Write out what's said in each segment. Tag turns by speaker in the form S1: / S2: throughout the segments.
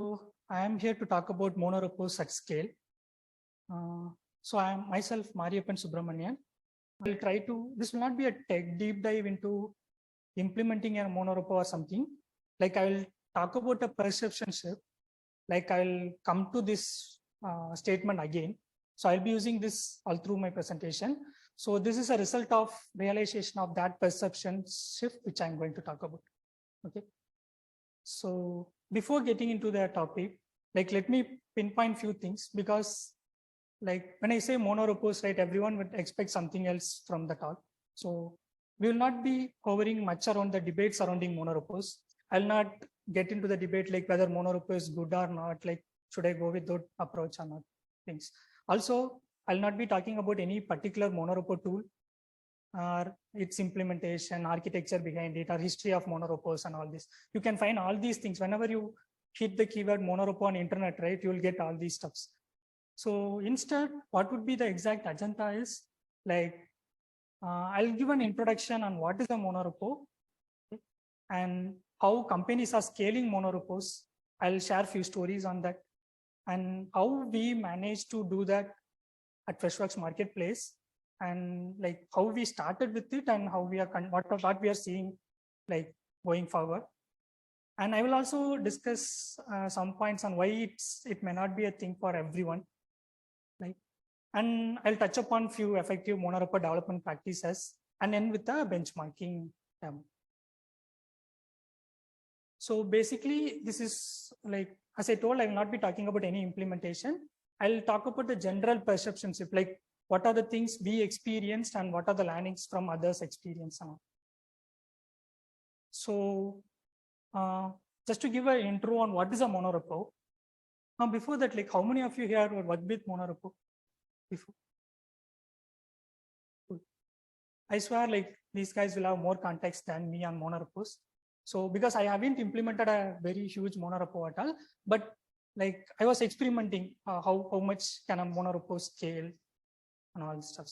S1: So I am here to talk about monorepos at scale. So I am myself Mariappan Subramanian. I will try to, this will not be a tech deep dive into implementing a monorepo or something. Like I will talk about a perception shift. Like I will come to this statement again. So I'll be using this all through my presentation. So this is a result of realization of that perception shift, which I'm going to talk about. Okay. So before getting into the topic, like let me pinpoint few things, because like when I say monorepos, right, everyone would expect something else from the talk. So we will not be hovering much around the debate surrounding monorepos. I'll not get into the debate like whether monorepo is good or not, like should I go with that approach or not things. Also, I'll not be talking about any particular monorepo tool or its implementation, architecture behind it, or history of monorepos and all this. You can find all these things whenever you hit the keyword monorepo on internet, right? You will get all these stuffs. So instead, what would be the exact agenda is like, I'll give an introduction on what is a monorepo, okay, and how companies are scaling monorepos. I'll share a few stories on that and how we managed to do that at Freshworks Marketplace, and like how we started with it and how we are what we are seeing like going forward. And I will also discuss some points on why it may not be a thing for everyone. Like, and I'll touch upon few effective monorepo development practices and end with the benchmarking term. So basically, this is like, as I told, I will not be talking about any implementation. I'll talk about the general perception shift, like what are the things we experienced and what are the learnings from others' experience. So just to give an intro on what is a monorepo. Now, before that, like how many of you here were worked with monorepo before? I swear like these guys will have more context than me on monorepos. So because I haven't implemented a very huge monorepo at all, but like I was experimenting how much can a monorepo scale and all this stuff.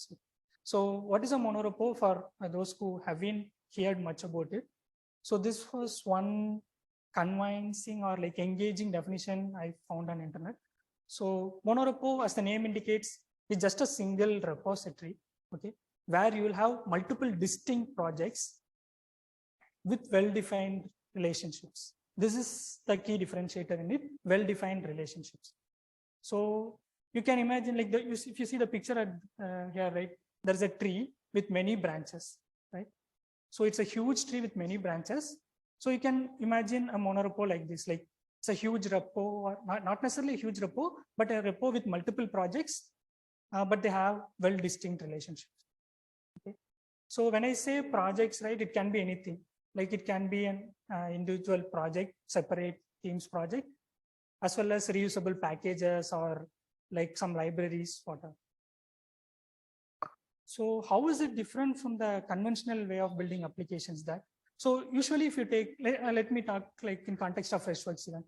S1: So what is a monorepo for those who haven't heard much about it? So this was one convincing or like engaging definition I found on internet. So monorepo, as the name indicates, is just a single repository, okay, where you will have multiple distinct projects with well-defined relationships. This is the key differentiator in it, well-defined relationships. So you can imagine like if you see the picture at, here, right, there's a tree with many branches, right? So it's a huge tree with many branches. So you can imagine a monorepo like this, like it's a huge repo, or not necessarily a huge repo, but a repo with multiple projects, but they have well-distinct relationships. Okay. So when I say projects, right, it can be anything. Like it can be an individual project, separate teams project, as well as reusable packages or like some libraries, whatever. So how is it different from the conventional way of building applications that? So usually if you take, let me talk like in context of Freshworks even,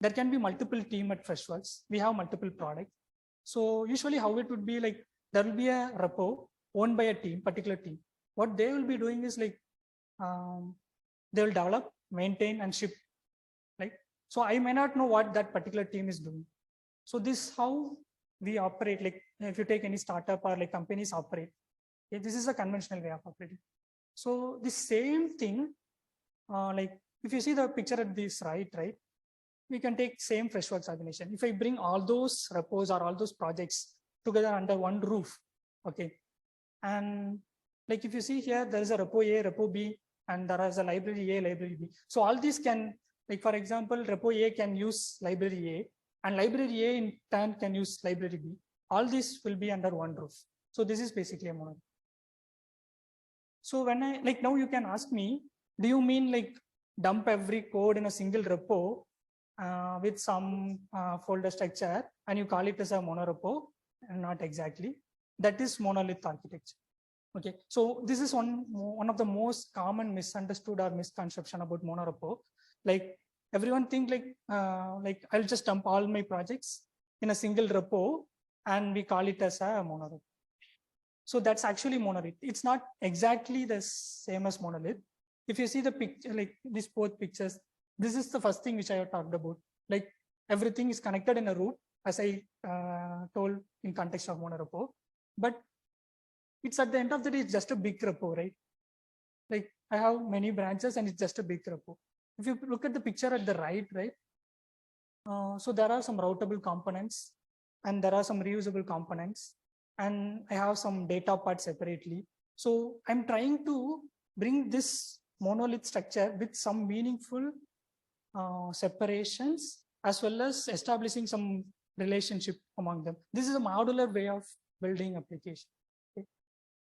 S1: there can be multiple team at Freshworks. We have multiple products. So usually how it would be like, there will be a repo owned by a team, particular team. What they will be doing is like, they will develop, maintain and ship, right? So I may not know what that particular team is doing. So this is how we operate. Like if you take any startup or like companies operate, okay, this is a conventional way of operating. So the same thing, like if you see the picture at this right, we can take same Freshworks organization. If I bring all those repos or all those projects together under one roof, okay, and like if you see here, there is a repo A, repo B, and there is a library A, library B. So all these can, like for example, repo A can use library A, and library A in turn can use library B. All this will be under one roof. So this is basically a monorepo. So when I, like now you can ask me, do you mean like dump every code in a single repo with some folder structure and you call it as a monorepo? Not exactly. That is monolith architecture. Okay, so this is one of the most common misunderstood or misconception about monorepo. Like everyone think like I'll just dump all my projects in a single repo and we call it as a monorepo. So that's actually monolith. It's not exactly the same as monolith. If you see the picture, like these both pictures, this is the first thing which I have talked about. Like everything is connected in a root, as I told in context of monorepo. But it's at the end of the day, it's just a big repo, right? Like I have many branches and it's just a big repo. If you look at the picture at the right, so there are some routable components and there are some reusable components, and I have some data parts separately. So I'm trying to bring this monolith structure with some meaningful separations, as well as establishing some relationship among them. This is a modular way of building application. Okay.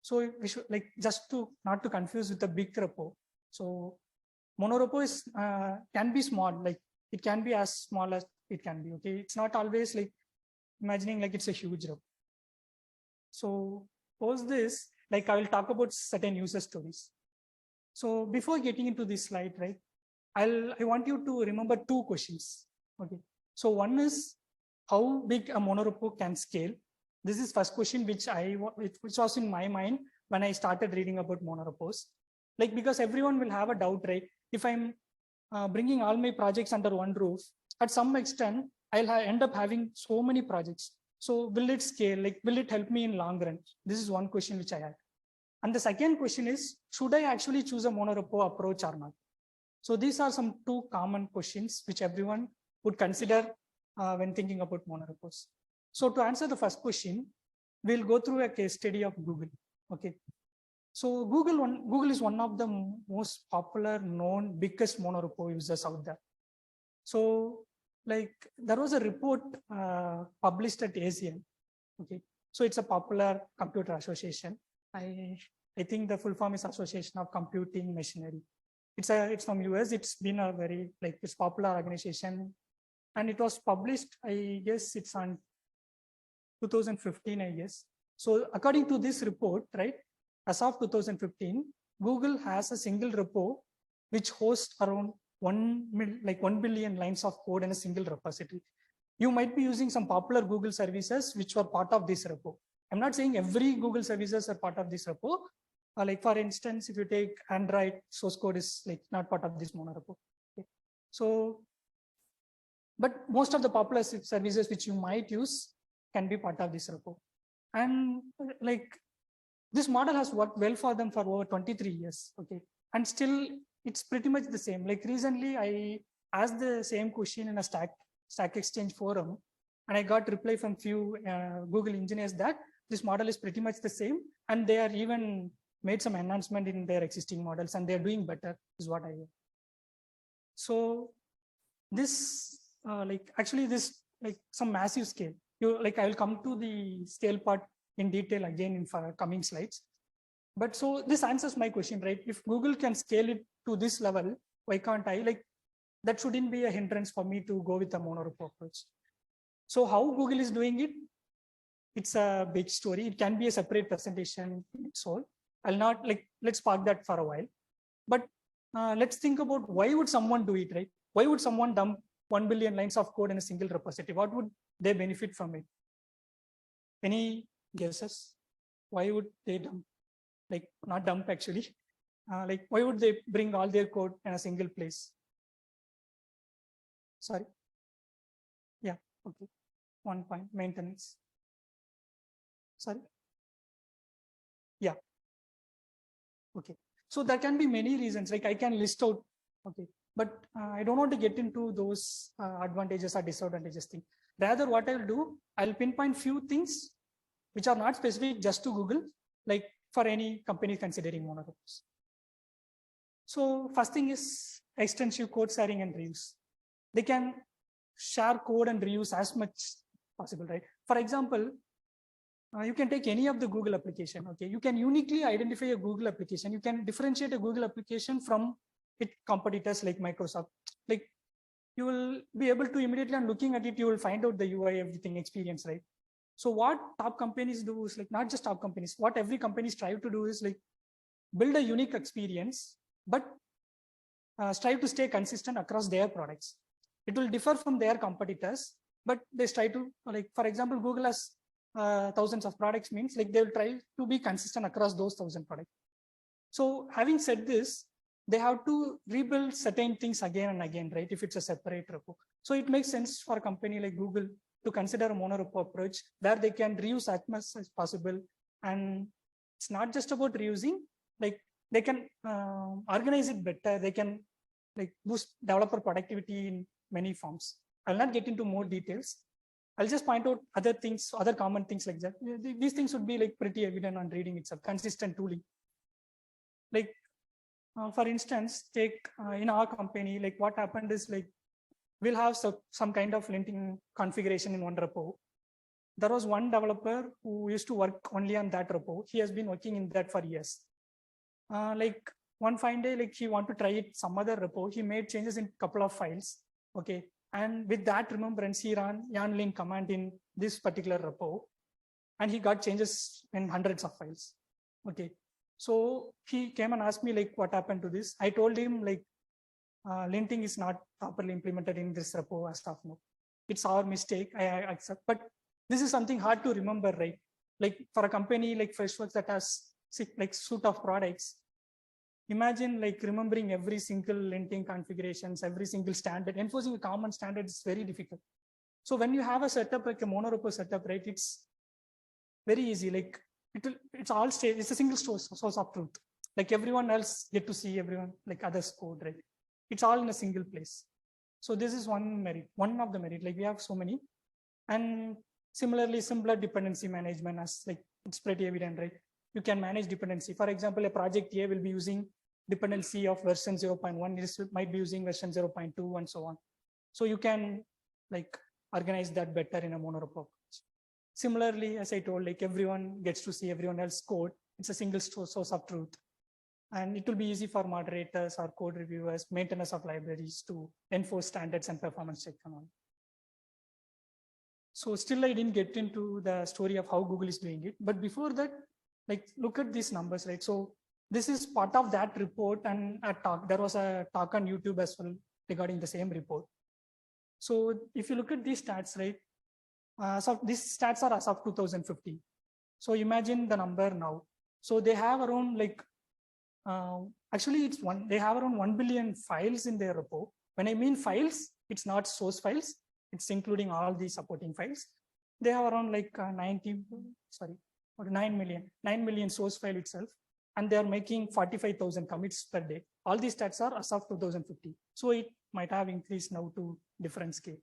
S1: So we should, like, just to not to confuse with the big repo. So monorepo is can be small, like it can be as small as it can be. Okay, it's not always like imagining like it's a huge repo. So post this, like I will talk about certain user stories. So before getting into this slide, right, I want you to remember two questions. Okay, so one is how big a monorepo can scale. This is first question which was in my mind when I started reading about monorepos. Like, because everyone will have a doubt, right? If I'm bringing all my projects under one roof, at some extent, I'll end up having so many projects. So will it scale? Like, will it help me in long run? This is one question which I had. And the second question is, should I actually choose a monorepo approach or not? So these are some two common questions which everyone would consider when thinking about monorepos. So to answer the first question, we'll go through a case study of Google. Okay. So Google is one of the most popular, known, biggest monorepo users out there. So like there was a report published at ASEAN. Okay. So it's a popular computer association. I think the full form is Association of Computing Machinery. It's from US. It's been a very it's popular organization, and it was published. I guess it's on 2015. I guess. So according to this report, right, as of 2015, Google has a single repo which hosts around 1 billion lines of code in a single repository. You might be using some popular Google services which were part of this repo. I'm not saying every Google services are part of this repo. Like for instance, if you take Android, source code is like not part of this monorepo. Okay. So, but most of the popular services which you might use can be part of this repo. And like this model has worked well for them for over 23 years. Okay. And still it's pretty much the same. Like recently I asked the same question in a Stack Exchange forum, and I got reply from few Google engineers that this model is pretty much the same, and they are even made some enhancement in their existing models, and they're doing better, is what I hear. So this actually this some massive scale. I will come to the scale part in detail again in coming slides. But so this answers my question, right? If Google can scale it to this level, why can't I? That shouldn't be a hindrance for me to go with a monorepo approach. So how Google is doing it? It's a big story. It can be a separate presentation in its own. I'll not let's park that for a while. But let's think about why would someone do it, right? Why would someone dump 1 billion lines of code in a single repository? What would they benefit from it? Any guesses? Why would they dump? Not dump actually. Why would they bring all their code in a single place? Sorry. Yeah. Okay. 1 point, maintenance. Sorry. Yeah. Okay. So there can be many reasons. I can list out. Okay. But I don't want to get into those advantages or disadvantages thing. Rather, what I'll do, I'll pinpoint few things which are not specific just to Google, like for any company considering monorepos. So first thing is extensive code sharing and reuse. They can share code and reuse as much possible, right? For example, you can take any of the Google application. Okay, you can uniquely identify a Google application. You can differentiate a Google application from its competitors like Microsoft. You will be able to immediately, on looking at it, you will find out the UI, everything experience, right? So what top companies do is not just top companies. What every company strive to do is build a unique experience, but strive to stay consistent across their products. It will differ from their competitors, but they strive to, for example, Google has thousands of products, means they will try to be consistent across those 1,000 products. So having said this, they have to rebuild certain things again and again, right? If it's a separate repo. So it makes sense for a company like Google to consider a monorepo approach where they can reuse as much as possible. And it's not just about reusing, like they can organize it better. They can like boost developer productivity in many forms. I'll not get into more details. I'll just point out other things, other common things like that. These things would be like pretty evident on reading itself, consistent tooling. Like for instance, take in our company, like what happened is like, we'll have some kind of linting configuration in one repo. There was one developer who used to work only on that repo. He has been working in that for years. Like one fine day, like he want to try it some other repo. He made changes in a couple of files. Okay. And with that remembrance, he ran yarn link command in this particular repo. And he got changes in hundreds of files. Okay. So he came and asked me like, what happened to this? I told him like, linting is not properly implemented in this repo as of now. It's our mistake, I accept. But this is something hard to remember, right? Like for a company like Freshworks that has like suite of products, imagine like remembering every single linting configurations, every single standard, enforcing a common standard is very difficult. So when you have a setup like a monorepo setup, right, it's very easy. Like it's all state, it's a single source of truth. Like everyone else get to see everyone like others code, right? It's all in a single place. So this is one merit, one of the merit. Like we have so many, and similarly, simpler dependency management as like it's pretty evident, right? You can manage dependency. For example, a project A will be using dependency of version 0.1, this might be using version 0.2 and so on. So you can like organize that better in a monorepo. Similarly, as I told, like everyone gets to see everyone else code. It's a single source of truth. And it will be easy for moderators or code reviewers, maintainers of libraries to enforce standards and performance check and all. So still I didn't get into the story of how Google is doing it. But before that, like look at these numbers, right? So this is part of that report and a talk. There was a talk on YouTube as well regarding the same report. So if you look at these stats, right? So these stats are as of 2050. So imagine the number now. So they have around like, actually it's they have around 1 billion files in their repo. When I mean files, it's not source files. It's including all the supporting files. They have around like 9 million source file itself. And they are making 45,000 commits per day. All these stats are as of 2050. So it might have increased now to different scale.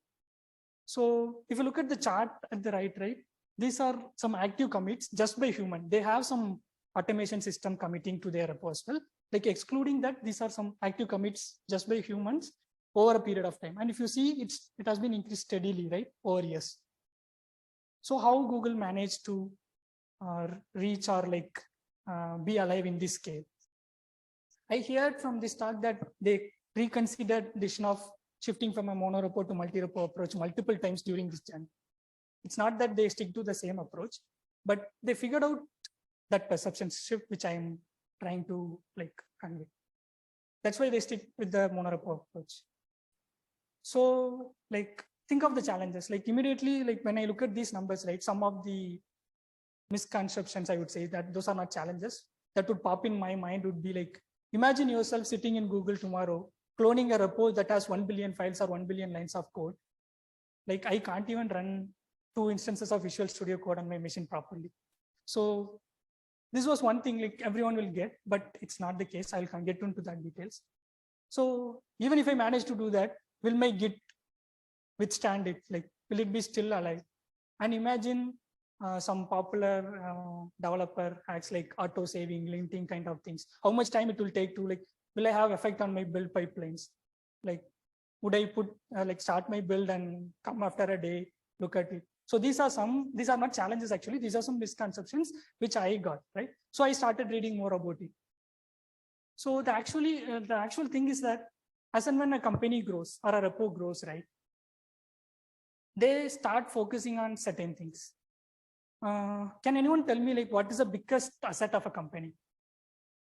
S1: So if you look at the chart at the right, these are some active commits just by human. They have some automation system committing to their repo as well. Like excluding that, these are some active commits just by humans over a period of time. And if you see, it has been increased steadily, right, over years. So how Google managed to reach or like be alive in this scale? I heard from this talk that they reconsidered the decision of shifting from a monorepo to multi-repo approach multiple times during this journey. It's not that they stick to the same approach, but they figured out that perception shift, which I'm trying to like convey. That's why they stick with the monorepo approach. So like think of the challenges. Like immediately, like when I look at these numbers, right, some of the misconceptions, I would say that those are not challenges that would pop in my mind would be like, imagine yourself sitting in Google tomorrow, cloning a repo that has 1 billion files or 1 billion lines of code. Like I can't even run 2 instances of Visual Studio Code on my machine properly. So this was one thing like everyone will get, but it's not the case. I'll get into that details. So even if I manage to do that, will my Git withstand it? Like, will it be still alive? And imagine some popular developer hacks like auto saving, linting kind of things. How much time it will take to like, will I have effect on my build pipelines? Like, would I put like start my build and come after a day, look at it? So these are not challenges actually. These are some misconceptions which I got, right? So I started reading more about it. So the actual thing is that as and when a company grows or a repo grows, right, they start focusing on certain things. Can anyone tell me like what is the biggest asset of a company?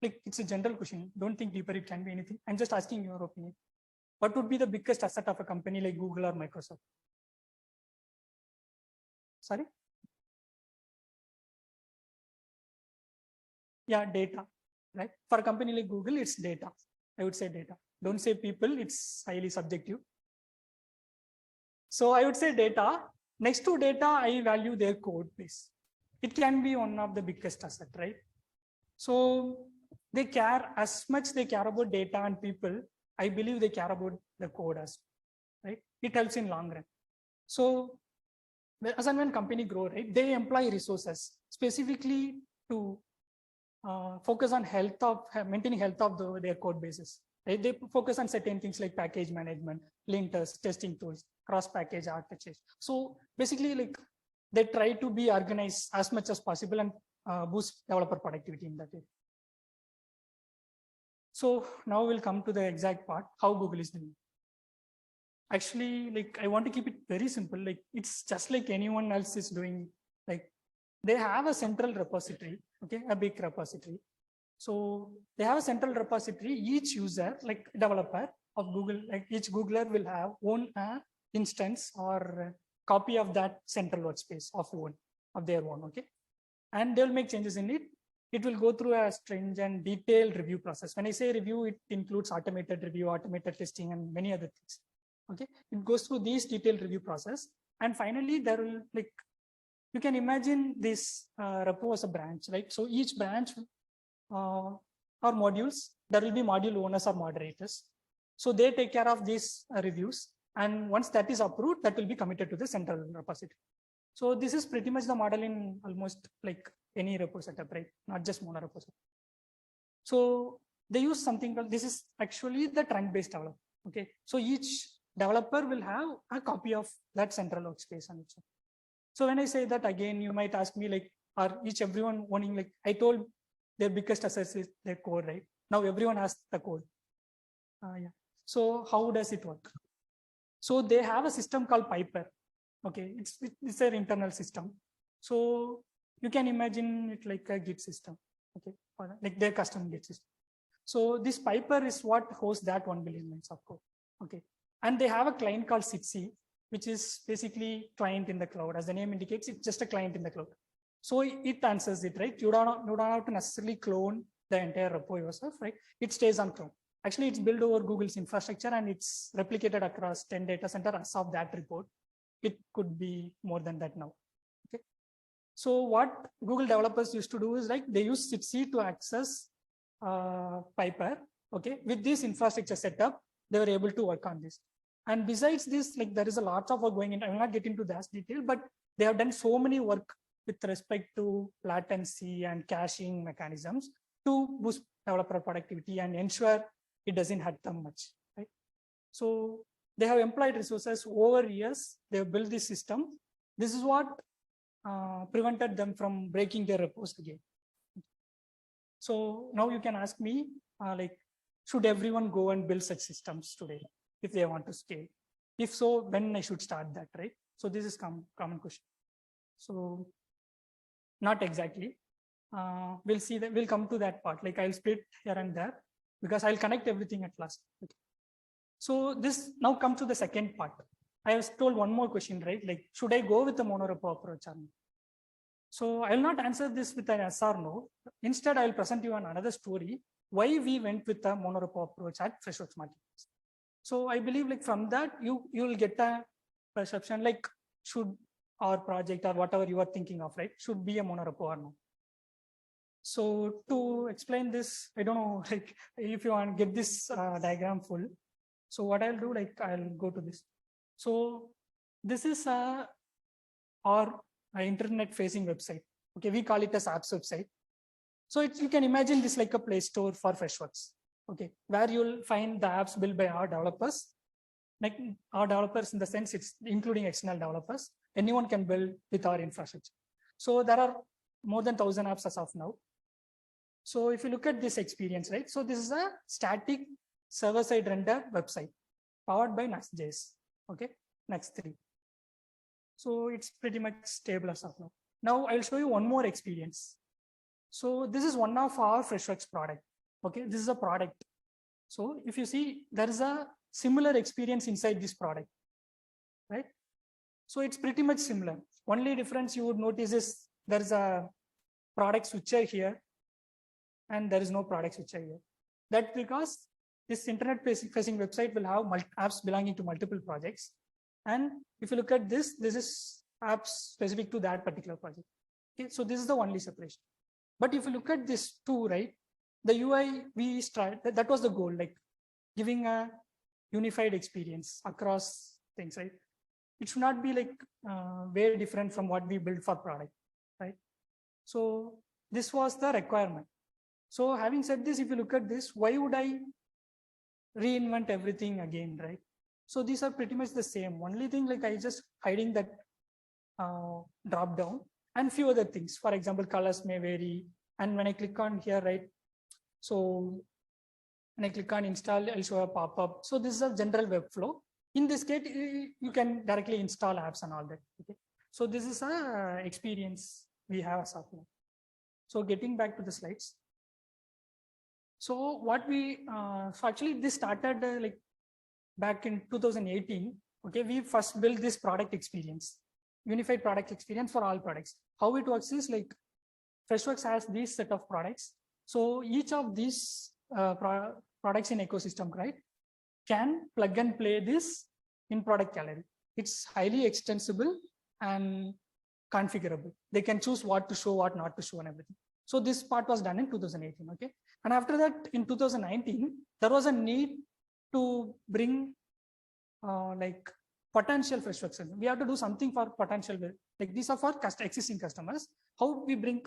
S1: Like it's a general question. Don't think deeper. It can be anything. I'm just asking your opinion. What would be the biggest asset of a company like Google or Microsoft? Sorry? Yeah, data, right? For a company like Google, it's data. I would say data. Don't say people, it's highly subjective. So I would say data. Next to data, I value their code base. It can be one of the biggest asset, right? So they care as much they care about data and people. I believe they care about the code as well, right? It helps in long run. So as and when company grow, right, they employ resources specifically to focus on maintaining health of their code bases. Right? They focus on certain things like package management, linters, testing tools, cross-package architectures. So basically, like they try to be organized as much as possible and boost developer productivity in that way. So now we'll come to the exact part, how Google is doing. Actually, like I want to keep it very simple. Like it's just like anyone else is doing. Like they have a central repository, okay, a big repository. So they have a central repository. Each user, like developer of Google, like each Googler will have own instance or copy of that central workspace of their own, okay, and they'll make changes in it. It will go through a stringent detailed review process. When I say review, it includes automated review, automated testing, and many other things. Okay, it goes through these detailed review process, and finally there will, like, you can imagine this repo as a branch, right? So each branch or modules, there will be module owners or moderators. So they take care of these reviews, and once that is approved, that will be committed to the central repository. So this is pretty much the model in almost like any repo setup, right? Not just Monorepos. So they use something called, this is actually the trunk-based development. Okay, so each developer will have a copy of that central workspace on its own. So when I say that again, you might ask me like, are everyone owning, like I told their biggest asset is their code, right? Now everyone has the code. Yeah. So how does it work? So they have a system called Piper. Okay, it's their internal system. So you can imagine it like a Git system. Okay, or like their custom Git system. So this Piper is what hosts that 1 billion lines of code. Okay, and they have a client called Sitsi, which is basically client in the cloud. As the name indicates, it's just a client in the cloud. So it answers it, right? You don't have to necessarily clone the entire repo yourself, right? It stays on cloud. Actually, it's built over Google's infrastructure and it's replicated across 10 data centers as of that report. It could be more than that now. Okay. So what Google developers used to do is like they use Sitsi to access Piper. Okay, with this infrastructure setup, they were able to work on this. And besides this, like there is a lot of work going in. I will not get into that detail, but they have done so many work with respect to latency and caching mechanisms to boost developer productivity and ensure it doesn't hurt them much, right? So they have employed resources over years. They have built this system. This is what prevented them from breaking their repos again. So now you can ask me, like, should everyone go and build such systems today if they want to scale? If so, when I should start that, right? So this is common question. So not exactly. We'll see that. We'll come to that part. Like I'll split here and there because I'll connect everything at last. Okay. So this now comes to the second part. I was told one more question, right? Like, should I go with the monorepo approach or not? So I will not answer this with an yes or no. Instead, I will present you another story why we went with the monorepo approach at Freshworks Marketplace. So I believe like from that you will get a perception like should our project or whatever you are thinking of, right, should be a monorepo or not. So to explain this, I don't know, like if you want to get this diagram full. So what I'll do, like I'll go to this. So this is our internet facing website. Okay, we call it as apps website. So you can imagine this like a Play Store for Freshworks. Okay, where you'll find the apps built by our developers. Like our developers in the sense it's including external developers. Anyone can build with our infrastructure. So there are more than 1,000 apps as of now. So if you look at this experience, right? So this is a static server-side render website powered by Next.js. Okay, Next 3. So it's pretty much stable as of now. Now I'll show you one more experience. So this is one of our Freshworks product. Okay, this is a product. So if you see, there is a similar experience inside this product, right? So it's pretty much similar. Only difference you would notice is there is a product switcher here, and there is no product switcher here. That's because this internet facing website will have apps belonging to multiple projects. And if you look at this is apps specific to that particular project. Okay, so this is the only separation. But if you look at this too, right, the UI we tried, that was the goal, like giving a unified experience across things, right? It should not be like very different from what we built for product, right? So this was the requirement. So having said this, if you look at this, why would I reinvent everything again, right? So these are pretty much the same. Only thing, like I just hiding that drop down and few other things. For example, colors may vary. And when I click on here, right? So when I click on install, I'll show a pop-up. So this is a general web flow. In this case, you can directly install apps and all that. Okay. So this is a experience we have as of now. So getting back to the slides. So what we, so actually this started like back in 2018. Okay, we first built this product experience, unified product experience for all products. How it works is like Freshworks has this set of products. So each of these products in ecosystem, right, can plug and play this in product gallery. It's highly extensible and configurable. They can choose what to show, what not to show, and everything. So this part was done in 2018. Okay, and after that, in 2019, there was a need to bring like potential Freshworks. We have to do something for potential, like these are for existing customers. How we bring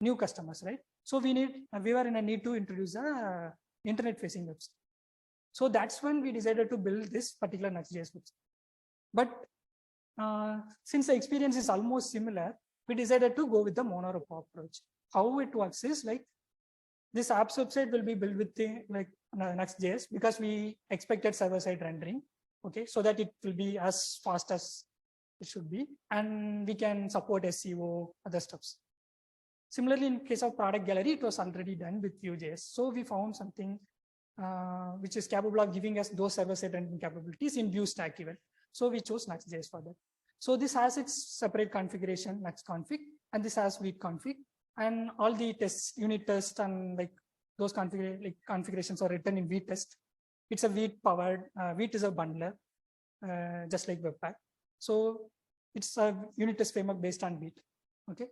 S1: new customers, right? So we were in a need to introduce a internet facing website. So that's when we decided to build this particular Next.js website. But since the experience is almost similar, we decided to go with the monorepo approach. How it works is like this apps website will be built with the like Next.js because we expected server-side rendering, okay, so that it will be as fast as it should be, and we can support SEO, other stuffs. Similarly, in case of product gallery, it was already done with Vue.js. So we found something which is capable of giving us those server-side rendering capabilities in Vue stack even. So we chose Next.js for that. So this has its separate configuration, Next config, and this has Vite config, and all the tests, unit test, and like those configurations are written in Vite test. It's a Vite powered. Vite is a bundler, just like Webpack. So it's a unit test framework based on Vite. Okay.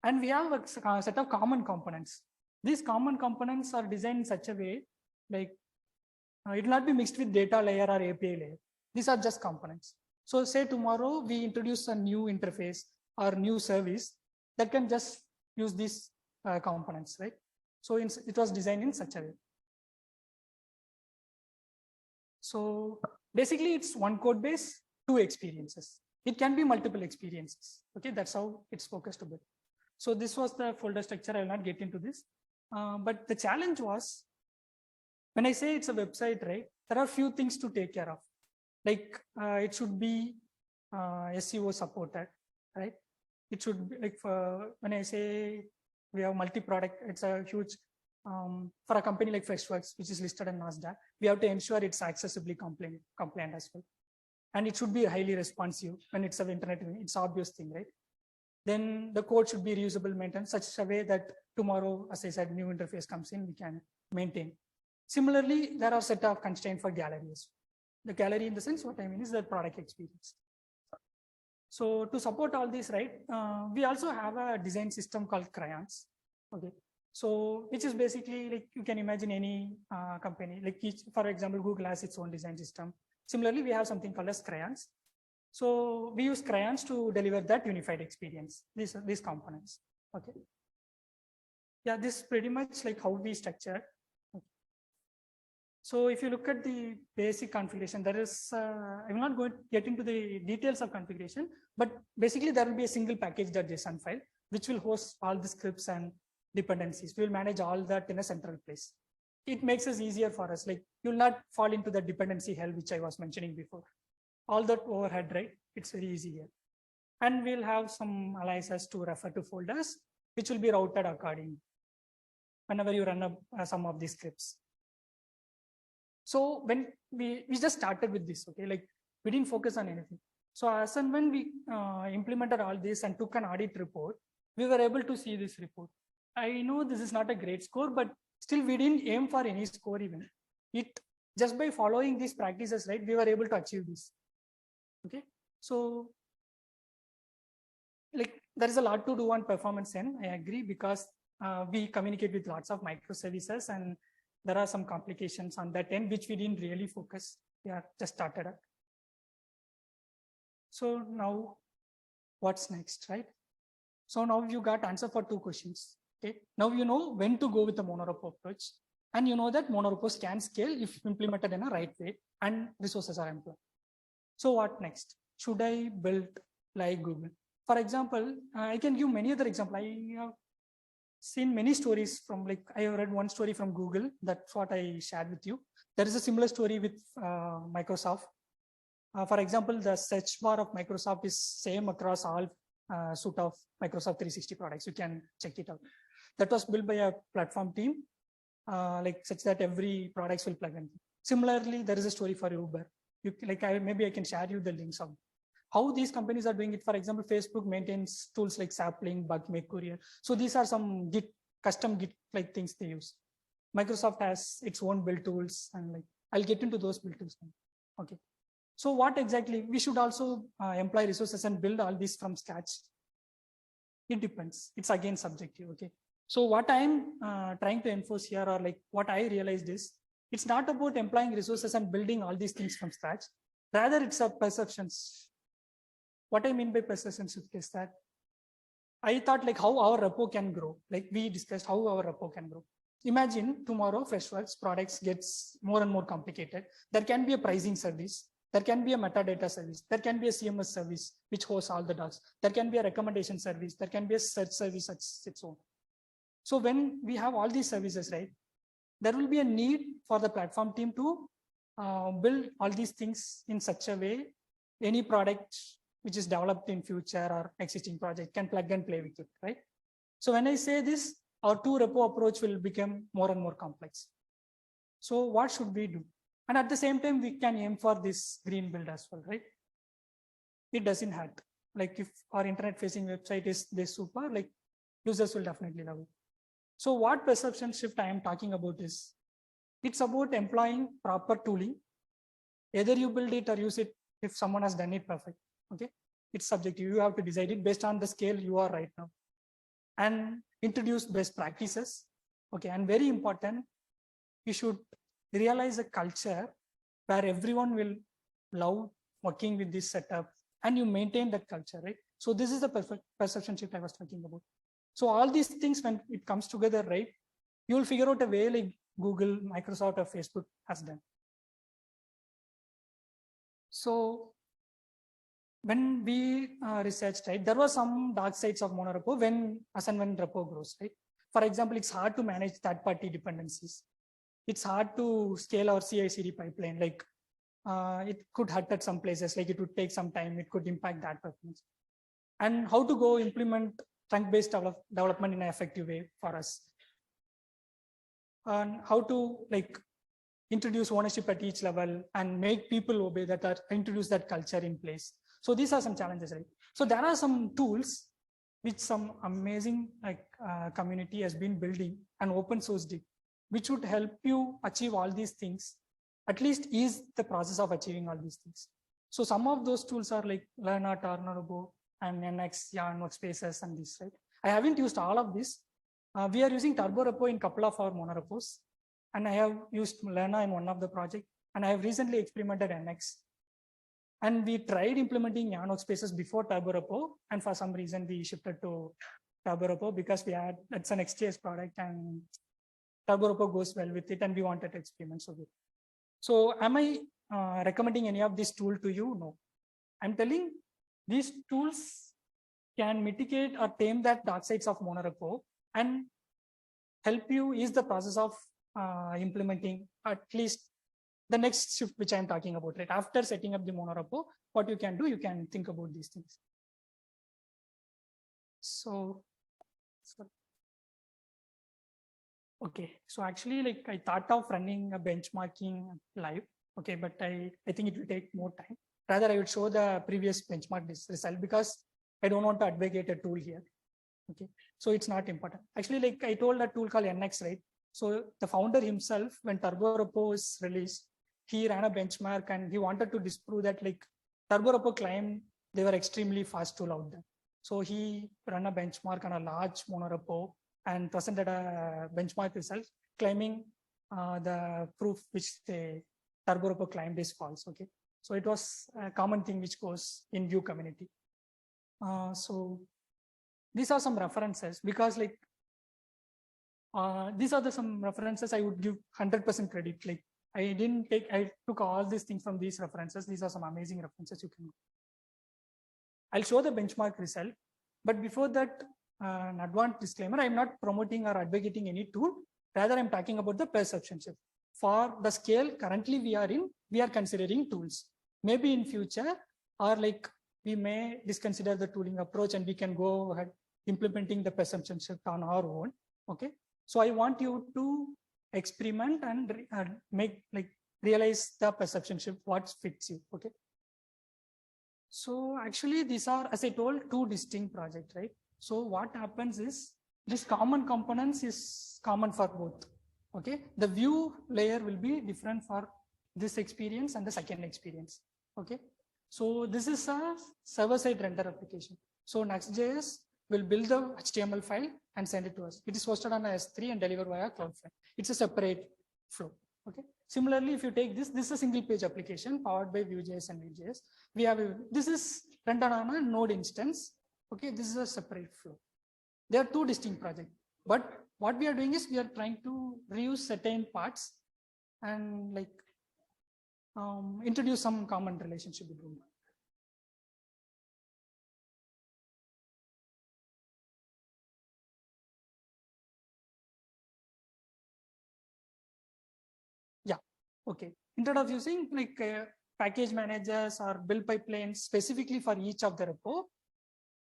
S1: And we have a set of common components. These common components are designed in such a way, like it will not be mixed with data layer or API layer. These are just components. So say tomorrow we introduce a new interface or new service that can just use these components, right? So it was designed in such a way. So basically it's one code base, two experiences. It can be multiple experiences. Okay, that's how it's focused a bit. So this was the folder structure. I will not get into this. But the challenge was, when I say it's a website, right, there are a few things to take care of. Like it should be SEO supported, right? It should be like, when I say we have multi-product, it's a huge, for a company like Freshworks, which is listed on NASDAQ, we have to ensure it's accessibly compliant as well. And it should be highly responsive when it's an internet, it's an obvious thing, right? Then the code should be reusable, maintained such a way that tomorrow, as I said, new interface comes in, we can maintain. Similarly, there are set of constraints for galleries. The gallery, in the sense, what I mean is the product experience. So to support all this, right, we also have a design system called Crayons. Okay, so which is basically like you can imagine any company, like each, for example, Google has its own design system. Similarly, we have something called as Crayons. So we use Crayons to deliver that unified experience, these components. Okay. Yeah, this is pretty much like how we structure. Okay. So if you look at the basic configuration, there is, I'm not going to get into the details of configuration, but basically there will be a single package.json file, which will host all the scripts and dependencies. We will manage all that in a central place. It makes us easier for us. Like you will not fall into the dependency hell, which I was mentioning before. All that overhead, right? It's very easy here. And we'll have some aliases to refer to folders, which will be routed accordingly whenever you run some of these scripts. So when we just started with this, okay, like we didn't focus on anything. So as and when we implemented all this and took an audit report, we were able to see this report. I know this is not a great score, but still we didn't aim for any score even. It just by following these practices, right, we were able to achieve this. Okay, so like there is a lot to do on performance end. I agree, because we communicate with lots of microservices, and there are some complications on that end which we didn't really focus. We are just started up. So now what's next, right? So now you got answer for 2 questions. Okay, now you know when to go with the monorepo approach, and you know that monorepos can scale if implemented in a right way and resources are employed. So what next? Should I build like Google? For example, I can give many other examples. I have seen many stories from, like, I have read one story from Google. That's what I shared with you. There is a similar story with Microsoft. For example, the search bar of Microsoft is same across all suite of Microsoft 360 products. You can check it out. That was built by a platform team, like such that every products will plug in. Similarly, there is a story for Uber. Maybe I can share you the links of how these companies are doing it. For example, Facebook maintains tools like Sapling, Bugmake, Courier. So these are some custom Git like things they use. Microsoft has its own build tools, and like I'll get into those build tools now. Okay. So what exactly we should also employ resources and build all this from scratch? It depends. It's again subjective. Okay. So what I'm trying to enforce here, or like what I realized is, it's not about employing resources and building all these things from scratch. Rather, it's a perceptions. What I mean by perception shift is that I thought like how our repo can grow. Like we discussed how our repo can grow. Imagine tomorrow Freshworks products gets more and more complicated. There can be a pricing service. There can be a metadata service. There can be a CMS service which hosts all the docs. There can be a recommendation service. There can be a search service at its own. So when we have all these services, right, there will be a need for the platform team to build all these things in such a way any product which is developed in future or existing project can plug and play with it, right? So when I say this, our 2-repo approach will become more and more complex. So what should we do? And at the same time, we can aim for this green build as well, right? It doesn't hurt. Like if our internet facing website is this super, like users will definitely love it. So what perception shift I am talking about is, it's about employing proper tooling. Either you build it or use it if someone has done it perfect. Okay, it's subjective. You have to decide it based on the scale you are right now, and introduce best practices. Okay, and very important, you should realize a culture where everyone will love working with this setup, and you maintain that culture, right? So this is the perfect perception shift I was talking about. So all these things, when it comes together, right, you will figure out a way like Google, Microsoft, or Facebook has done. So when we researched, right, there were some dark sides of monorepo when repo grows, right? For example, it's hard to manage third-party dependencies. It's hard to scale our CI/CD pipeline. Like it could hurt at some places, like it would take some time. It could impact that performance. And how to go implement trunk-based development in an effective way for us. And how to like introduce ownership at each level and make people obey that, or introduce that culture in place. So these are some challenges, right? So there are some tools which some amazing community has been building and open sourced it, which would help you achieve all these things, at least ease the process of achieving all these things. So some of those tools are like Lerna, Monorepos, and NX, Yarn, Workspaces, and this, right? I haven't used all of this. We are using TurboRepo in a couple of our monorepos, and I have used Lerna in one of the projects, and I have recently experimented NX. And we tried implementing Yarn Workspaces before TurboRepo, and for some reason we shifted to TurboRepo because it's an XJS product and TurboRepo goes well with it, and we wanted to experiment with it. So am I recommending any of this tool to you? No. I'm telling these tools can mitigate or tame that dark sides of monorepo and help you ease the process of implementing at least the next shift which I'm talking about, right? After setting up the monorepo, what you can do, you can think about these things. So okay, so actually, like I thought of running a benchmarking live, okay, but I think it will take more time. Rather, I would show the previous benchmark result because I don't want to advocate a tool here. Okay, so it's not important. Actually, like I told a tool called NX, right? So the founder himself, when TurboRepo is released, he ran a benchmark and he wanted to disprove that like TurboRepo claimed they were extremely fast tool out there. So he ran a benchmark on a large monorepo and presented a benchmark result claiming the proof which the TurboRepo claimed is false. Okay, so it was a common thing which goes in Vue community. So these are some references because like these are some references I would give 100% credit. Like I took all these things from these references. These are some amazing references you can. I'll show the benchmark result, but before that, an advanced disclaimer, I'm not promoting or advocating any tool. Rather, I'm talking about the perception shift. For the scale currently we are in, we are considering tools. Maybe in future, or like we may disconsider the tooling approach and we can go ahead implementing the perception shift on our own. Okay, so I want you to experiment and make like realize the perception shift, what fits you. Okay. So actually these are, as I told, two distinct projects, right? So what happens is this common components is common for both. Okay, the view layer will be different for this experience and the second experience. Okay, so this is a server-side render application. So Next.js will build the HTML file and send it to us. It is hosted on a S3 and delivered via Cloudflare. It's a separate flow. Okay. Similarly, if you take this is a single page application powered by Vue.js and Vue.js. We have this is rendered on a node instance. Okay, this is a separate flow. There are two distinct projects, but what we are doing is we are trying to reuse certain parts and like introduce some common relationship between them. Yeah, okay. Instead of using like package managers or build pipelines specifically for each of the repo,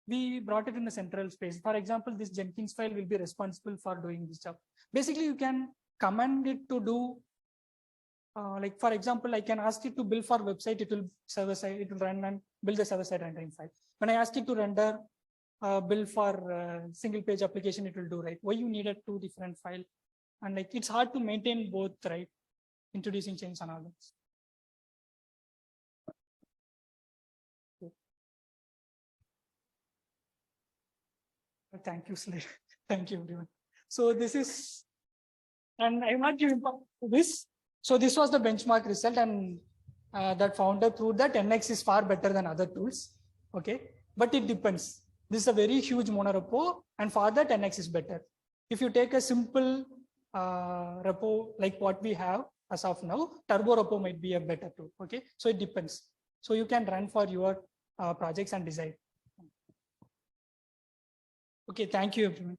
S1: we brought it in the central space. For example, this Jenkins file will be responsible for doing this job. Basically, you can command it to do, like for example, I can ask it to build for website, it will server side, it will run and build the server side rendering file. When I ask it to render, build for single page application, it will do, right? Why you needed two different files? And like, it's hard to maintain both, right? Introducing change and all that. Thank you, Slade. Thank you, everyone. So this is, and I want you to this. So this was the benchmark result, and that founder proved that NX is far better than other tools. Okay, but it depends. This is a very huge monorepo, and for that NX is better. If you take a simple repo like what we have as of now, TurboRepo might be a better tool. Okay, so it depends. So you can run for your projects and decide. Okay, thank you, everyone.